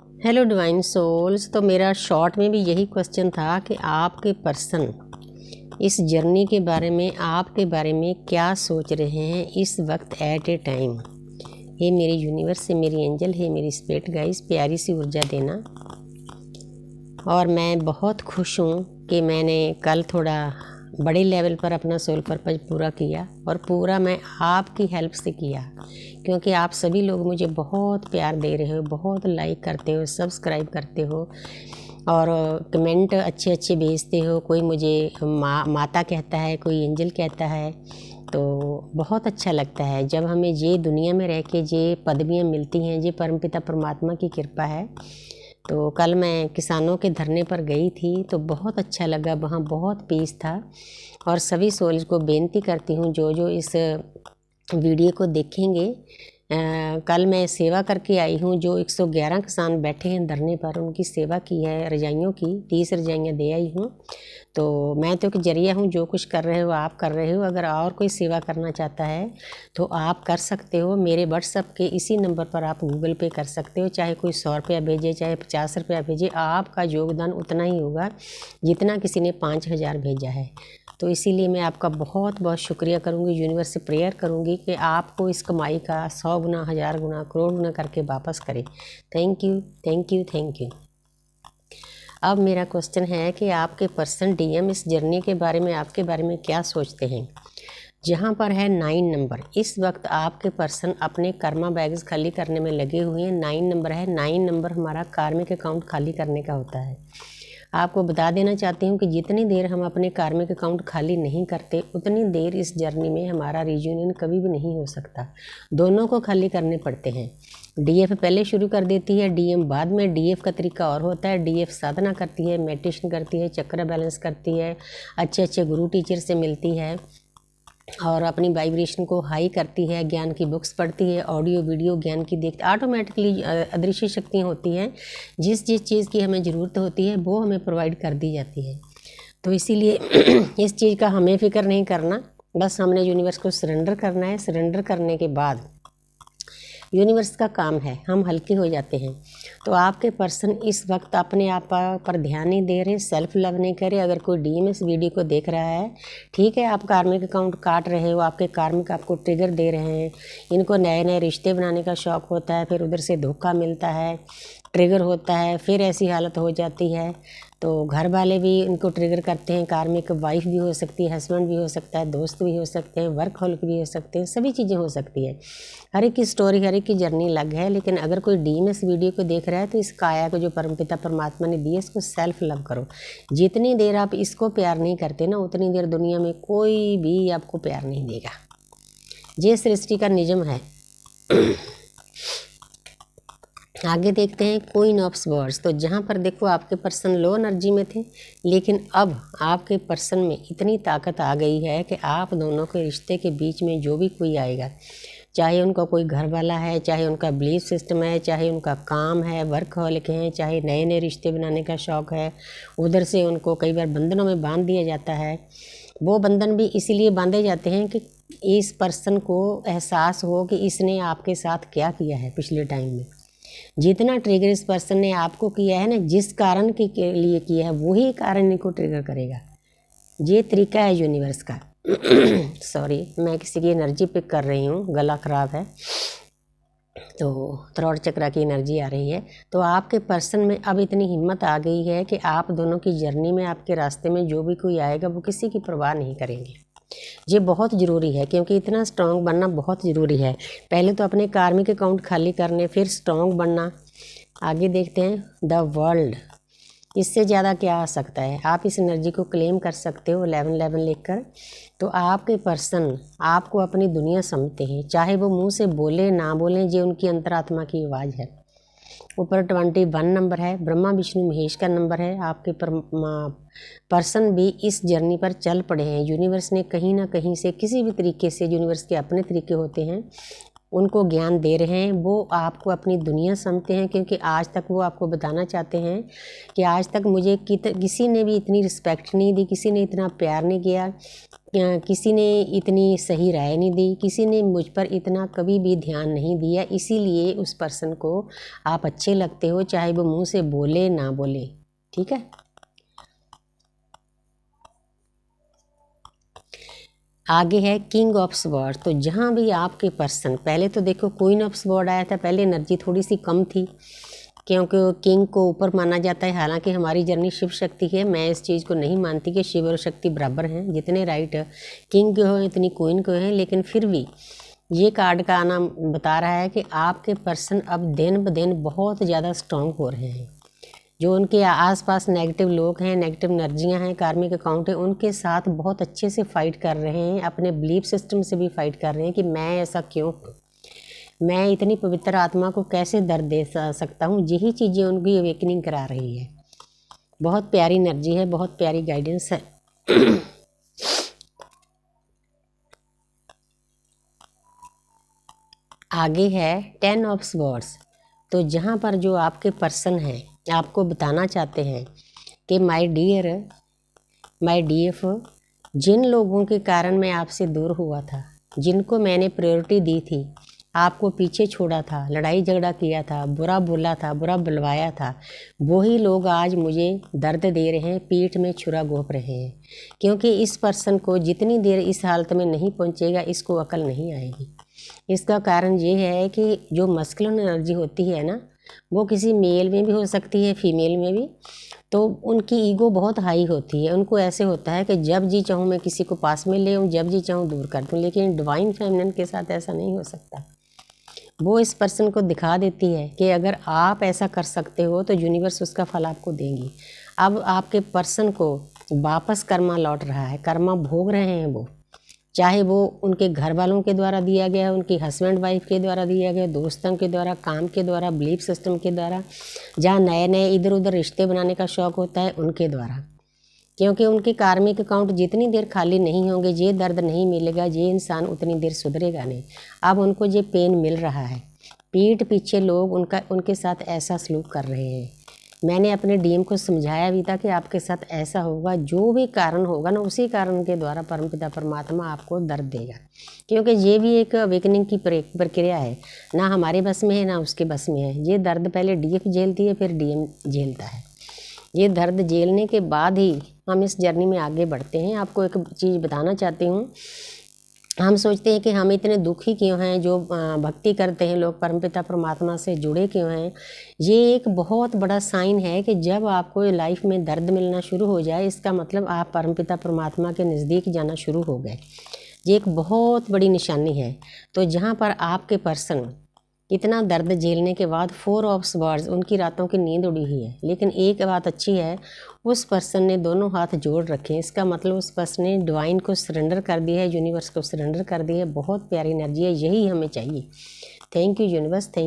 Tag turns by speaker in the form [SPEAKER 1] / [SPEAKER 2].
[SPEAKER 1] Hello divine souls. तो मेरा short में भी यही क्वेश्चन था कि आपके पर्सन इस जर्नी के बारे में, आपके बारे में क्या सोच रहे हैं इस वक्त एट ए टाइम। हे मेरी यूनिवर्स, है मेरी एंजल, है मेरी स्पिरिट गाइस, प्यारी सी ऊर्जा देना। और मैं बहुत खुश हूँ कि मैंने कल थोड़ा बड़े लेवल पर अपना सोल पर्पज पूरा किया, और पूरा मैं आपकी हेल्प से किया, क्योंकि आप सभी लोग मुझे बहुत प्यार दे रहे हो, बहुत लाइक करते हो, सब्सक्राइब करते हो और कमेंट अच्छे अच्छे भेजते हो। कोई मुझे माता कहता है, कोई एंजल कहता है, तो बहुत अच्छा लगता है जब हमें ये दुनिया में रह के ये पदवियाँ मिलती हैं। ये परमपिता परमात्मा की कृपा है। तो कल मैं किसानों के धरने पर गई थी तो बहुत अच्छा लगा, वहाँ बहुत पीस था। और सभी सोल्स को बेनती करती हूँ जो जो इस वीडियो को देखेंगे, कल मैं सेवा करके आई हूँ। जो 111 किसान बैठे हैं धरने पर, उनकी सेवा की है, रजाइयों की 30 रजाइयाँ दे आई हूँ। तो मैं तो एक जरिया हूँ, जो कुछ कर रहे हो आप कर रहे हो। अगर और कोई सेवा करना चाहता है तो आप कर सकते हो। मेरे व्हाट्सएप के इसी नंबर पर आप गूगल पे कर सकते हो। चाहे कोई 100 रुपया भेजे, चाहे 50 रुपया भेजे, आपका योगदान उतना ही होगा जितना किसी ने 5000 भेजा है। तो इसीलिए मैं आपका बहुत बहुत शुक्रिया करूँगी, यूनिवर्स से प्रेयर करूँगी कि आपको इस कमाई का 100 गुना, 1000 गुना, करोड़ गुना करके वापस करे। Thank you, thank you, thank you. अब मेरा क्वेश्चन है कि आपके पर्सन डीएम इस जर्नी के बारे में, आपके बारे में क्या सोचते हैं। जहाँ पर है 9 नंबर, इस वक्त आपके पर्सन अपने कर्मा बैग्स खाली करने में लगे हुए हैं। 9 नंबर है, 9 नंबर हमारा कार्मिक अकाउंट खाली करने का होता है। आपको बता देना चाहती हूँ कि जितनी देर हम अपने कार्मिक अकाउंट खाली नहीं करते, उतनी देर इस जर्नी में हमारा रियूनियन कभी भी नहीं हो सकता। दोनों को खाली करने पड़ते हैं। डीएफ पहले शुरू कर देती है, डीएम बाद में। डीएफ का तरीका और होता है। डीएफ साधना करती है, मेडिटेशन करती है, चक्र बैलेंस करती है, अच्छे अच्छे गुरु टीचर से मिलती है और अपनी वाइब्रेशन को हाई करती है, ज्ञान की बुक्स पढ़ती है, ऑडियो वीडियो ज्ञान की देखती। ऑटोमेटिकली अदृश्य शक्तियाँ होती हैं, जिस जिस चीज़ की हमें ज़रूरत होती है वो हमें प्रोवाइड कर दी जाती है। तो इसीलिए इस चीज़ का हमें फिक्र नहीं करना, बस हमने यूनिवर्स को सरेंडर करना है। सरेंडर करने के बाद यूनिवर्स का काम है, हम हल्के हो जाते हैं। तो आपके पर्सन इस वक्त अपने आप पर ध्यान नहीं दे रहे, सेल्फ लव नहीं करे। अगर कोई डीएम इस वीडियो को देख रहा है, ठीक है, आप कार्मिक अकाउंट काट रहे हो, आपके कार्मिक आपको ट्रिगर दे रहे हैं। इनको नए नए रिश्ते बनाने का शौक़ होता है, फिर उधर से धोखा मिलता है, ट्रिगर होता है, फिर ऐसी हालत हो जाती है। तो घर वाले भी इनको ट्रिगर करते हैं। कार्मिक वाइफ भी हो सकती है, हस्बैंड भी हो सकता है, दोस्त भी हो सकते हैं, वर्क हॉलिक भी हो सकते हैं, सभी चीज़ें हो सकती है। हर एक की स्टोरी, हर एक की जर्नी अलग है। लेकिन अगर कोई डीएम इस वीडियो को देख रहा है तो इस काया को जो परमपिता परमात्मा ने दी है, इसको सेल्फ लव करो। जितनी देर आप इसको प्यार नहीं करते ना, उतनी देर दुनिया में कोई भी आपको प्यार नहीं देगा। ये सृष्टि का नियम है। आगे देखते हैं क्वीन ऑफ स्वर्ड्स। तो जहाँ पर देखो आपके पर्सन लो एनर्जी में थे, लेकिन अब आपके पर्सन में इतनी ताकत आ गई है कि आप दोनों के रिश्ते के बीच में जो भी कोई आएगा, चाहे उनका कोई घर वाला है, चाहे उनका बिलीफ सिस्टम है, चाहे उनका काम है, वर्कहॉलिक हैं, चाहे नए नए रिश्ते बनाने का शौक़ है, उधर से उनको कई बार बंधनों में बांध दिया जाता है। वो बंधन भी इसीलिए बांधे जाते हैं कि इस पर्सन को एहसास हो कि इसने आपके साथ क्या किया है पिछले टाइम में। जितना ट्रिगर इस पर्सन ने आपको किया है ना, जिस कारण के लिए किया है, वही कारण इनको ट्रिगर करेगा। ये तरीका है यूनिवर्स का। सॉरी, मैं किसी की एनर्जी पिक कर रही हूँ, गला ख़राब है तो थ्रोट चक्रा की एनर्जी आ रही है। तो आपके पर्सन में अब इतनी हिम्मत आ गई है कि आप दोनों की जर्नी में, आपके रास्ते में जो भी कोई आएगा वो किसी की परवाह नहीं करेंगे। ये बहुत ज़रूरी है, क्योंकि इतना स्ट्रॉन्ग बनना बहुत ज़रूरी है। पहले तो अपने कार्मिक अकाउंट खाली करने, फिर स्ट्रॉन्ग बनना। आगे देखते हैं द वर्ल्ड। इससे ज़्यादा क्या आ सकता है। आप इस एनर्जी को क्लेम कर सकते हो 1111 लिखकर। तो आपके पर्सन आपको अपनी दुनिया समझते हैं, चाहे वो मुंह से बोले ना बोलें, ये उनकी अंतरात्मा की आवाज़ है। ऊपर 21 नंबर है, ब्रह्मा विष्णु महेश का नंबर है। आपके पर्सन भी इस जर्नी पर चल पड़े हैं। यूनिवर्स ने कहीं ना कहीं से, किसी भी तरीके से, यूनिवर्स के अपने तरीके होते हैं, उनको ज्ञान दे रहे हैं, वो आपको अपनी दुनिया समझते हैं, क्योंकि आज तक वो आपको बताना चाहते हैं कि आज तक मुझे किसी ने भी इतनी रिस्पेक्ट नहीं दी, किसी ने इतना प्यार नहीं किया, किसी ने इतनी सही राय नहीं दी, किसी ने मुझ पर इतना कभी भी ध्यान नहीं दिया। इसीलिए उस पर्सन को आप अच्छे लगते हो, चाहे वो मुंह से बोले ना बोले। ठीक है। आगे है किंग ऑफ स्वॉर्ड। तो जहाँ भी आपके पर्सन, पहले तो देखो क्वीन ऑफ स्वॉर्ड आया था, पहले एनर्जी थोड़ी सी कम थी, क्योंकि किंग को ऊपर माना जाता है। हालांकि हमारी जर्नी शिव शक्ति है, मैं इस चीज़ को नहीं मानती कि शिव और शक्ति बराबर हैं, जितने राइट किंग को हैं इतनी क्वीन को हैं। लेकिन फिर भी ये कार्ड का आना बता रहा है कि आपके पर्सन अब दिन ब दिन बहुत ज़्यादा स्ट्रॉन्ग हो रहे हैं। जो उनके आसपास नेगेटिव लोग हैं, नेगेटिव एनर्जियाँ हैं, कार्मिक अकाउंट है, उनके साथ बहुत अच्छे से फाइट कर रहे हैं, अपने बिलीफ सिस्टम से भी फाइट कर रहे हैं कि मैं ऐसा क्यों, मैं इतनी पवित्र आत्मा को कैसे दर्द दे सकता हूँ। यही चीज़ें उनकी अवेकनिंग करा रही है। बहुत प्यारी एनर्जी है, बहुत प्यारी गाइडेंस है। आगे है 10 ऑफ स्वॉर्ड्स। तो जहाँ पर जो आपके पर्सन हैं आपको बताना चाहते हैं कि माय डियर, माय डीएफ, जिन लोगों के कारण मैं आपसे दूर हुआ था, जिनको मैंने प्रायोरिटी दी थी, आपको पीछे छोड़ा था, लड़ाई झगड़ा किया था, बुरा बोला था, बुरा बुलवाया था, वही लोग आज मुझे दर्द दे रहे हैं, पीठ में छुरा घोंप रहे हैं। क्योंकि इस पर्सन को जितनी देर इस हालत में नहीं पहुंचेगा, इसको अकल नहीं आएगी। इसका कारण ये है कि जो मस्कुलिन एनर्जी होती है ना, वो किसी मेल में भी हो सकती है, फीमेल में भी। तो उनकी ईगो बहुत हाई होती है। उनको ऐसे होता है कि जब जी चाहूँ मैं किसी को पास में ले आऊँ, जब जी चाहूँ दूर कर दूँ। लेकिन डिवाइन फेमिनिन के साथ ऐसा नहीं हो सकता। वो इस पर्सन को दिखा देती है कि अगर आप ऐसा कर सकते हो तो यूनिवर्स उसका फल आपको देंगी। अब आपके पर्सन को वापस कर्मा लौट रहा है, कर्मा भोग रहे हैं वो, चाहे वो उनके घर वालों के द्वारा दिया गया, उनकी हस्बैंड वाइफ के द्वारा दिया गया, दोस्तों के द्वारा, काम के द्वारा, बिलीफ सिस्टम के द्वारा, जहाँ नए नए इधर उधर रिश्ते बनाने का शौक़ होता है उनके द्वारा। क्योंकि उनके कार्मिक अकाउंट जितनी देर खाली नहीं होंगे, ये दर्द नहीं मिलेगा, ये इंसान उतनी देर सुधरेगा नहीं। अब उनको ये पेन मिल रहा है, पीठ पीछे लोग उनके साथ ऐसा सलूक कर रहे हैं। मैंने अपने डीएम को समझाया भी था कि आपके साथ ऐसा होगा, जो भी कारण होगा ना, उसी कारण के द्वारा परमपिता परमात्मा आपको दर्द देगा। क्योंकि ये भी एक अवेकनिंग की प्रक्रिया है, ना हमारे बस में है ना उसके बस में है। ये दर्द पहले डीएफ झेलती है, फिर डीएम झेलता है। ये दर्द झेलने के बाद ही हम इस जर्नी में आगे बढ़ते हैं। आपको एक चीज़ बताना चाहती हूँ, हम सोचते हैं कि हम इतने दुखी क्यों हैं, जो भक्ति करते हैं लोग, परमपिता परमात्मा से जुड़े क्यों हैं। ये एक बहुत बड़ा साइन है कि जब आपको लाइफ में दर्द मिलना शुरू हो जाए, इसका मतलब आप परमपिता परमात्मा के नज़दीक जाना शुरू हो गए। ये एक बहुत बड़ी निशानी है। तो जहाँ पर आपके पर्सन इतना दर्द झेलने के बाद 4 ऑफ स्वॉर्ड्स, उनकी रातों की नींद उड़ी हुई है। लेकिन एक बात अच्छी है, उस पर्सन ने दोनों हाथ जोड़ रखे हैं। इसका मतलब उस पर्सन ने डिवाइन को सरेंडर कर दिया है, यूनिवर्स को सरेंडर कर दिया है। बहुत प्यारी एनर्जी है, यही हमें चाहिए। Thank you universe, thank